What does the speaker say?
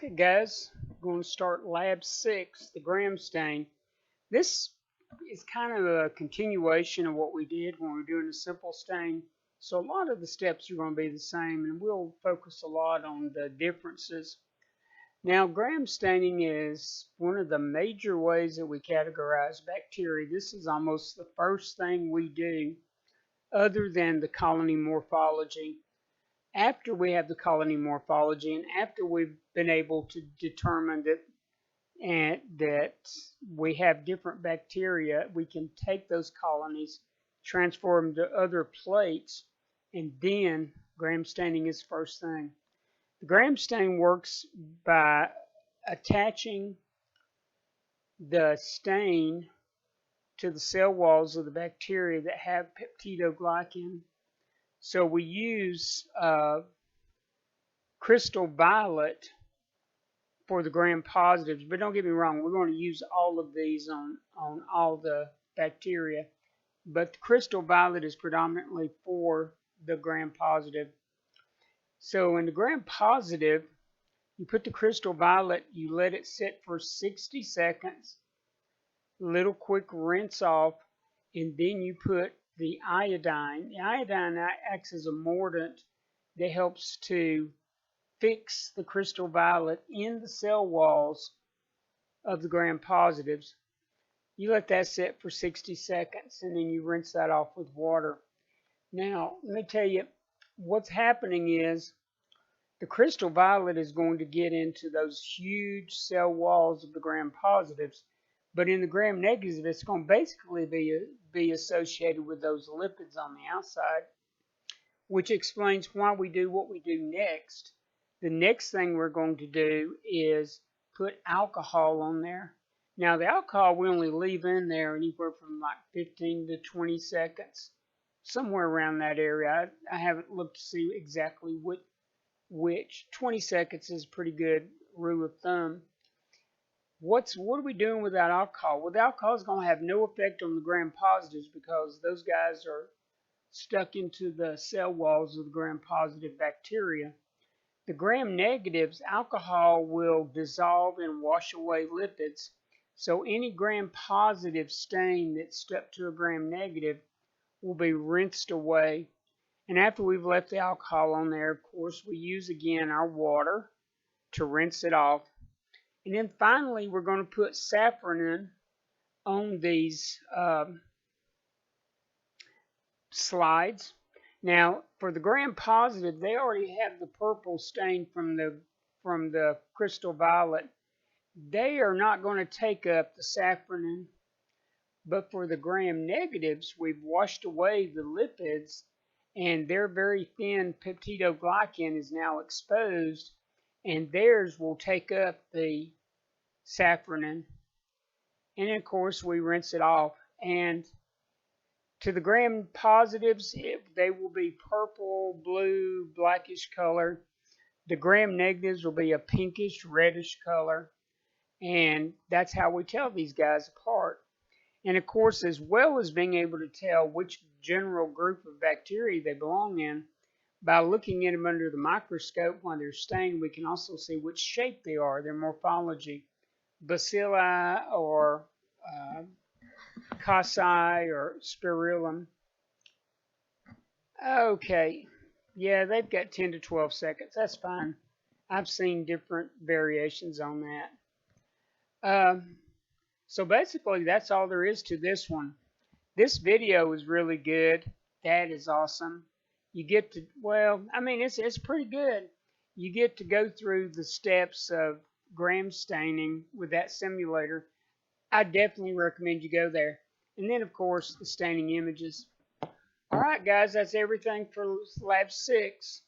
Okay, guys, we're going to start Lab 6, the gram stain. This is kind of a continuation of what we did when we were doing a simple stain. So a lot of the steps are going to be the same, and we'll focus a lot on the differences. Now, gram staining is one of the major ways that we categorize bacteria. This is almost the first thing we do other than the colony morphology. After we have the colony morphology and after we've been able to determine that we have different bacteria, we can take those colonies, transform them to other plates, and then gram staining is the first thing. The gram stain works by attaching the stain to the cell walls of the bacteria that have peptidoglycan. So we use crystal violet for the gram positives, but don't get me wrong, we're going to use all of these on all the bacteria, but the crystal violet is predominantly for the gram positive. So in the gram positive, you put the crystal violet, you let it sit for 60 seconds, little quick rinse off, and then you put the iodine. The iodine acts as a mordant that helps to fix the crystal violet in the cell walls of the gram positives. You let that sit for 60 seconds and then you rinse that off with water. Now, let me tell you, what's happening is the crystal violet is going to get into those huge cell walls of the gram positives, but in the gram negative, it's going to basically be associated with those lipids on the outside, which explains why we do what we do next. The next thing we're going to do is put alcohol on there. Now the alcohol we only leave in there anywhere from like 15 to 20 seconds, somewhere around that area. I haven't looked to see exactly which. 20 seconds is a pretty good rule of thumb. What are we doing with that alcohol? Well, the alcohol is going to have no effect on the gram positives because those guys are stuck into the cell walls of the gram positive bacteria. The gram negatives, alcohol will dissolve and wash away lipids. So any gram positive stain that's stuck to a gram negative will be rinsed away. And after we've left the alcohol on there, of course, we use again our water to rinse it off. And then finally, we're going to put safranin on these slides. Now, for the gram positive, they already have the purple stain from the crystal violet. They are not going to take up the safranin, but for the gram negatives, we've washed away the lipids, and their very thin peptidoglycan is now exposed, and theirs will take up the safranin. And of course, we rinse it off. And to the gram positives, they will be purple, blue, blackish color. The gram negatives will be a pinkish, reddish color. And that's how we tell these guys apart. And of course, as well as being able to tell which general group of bacteria they belong in, by looking at them under the microscope while they're stained, we can also see which shape they are, their morphology. Bacilli or Casei or Spirillum. Okay, yeah, they've got 10 to 12 seconds. That's fine. I've seen different variations on that. So basically, that's all there is to this one. This video is really good. That is awesome. You get to, well, I mean, it's pretty good. You get to go through the steps of gram staining with that simulator. I definitely recommend you go there. And then, of course, the staining images. All right, guys, that's everything for Lab 6.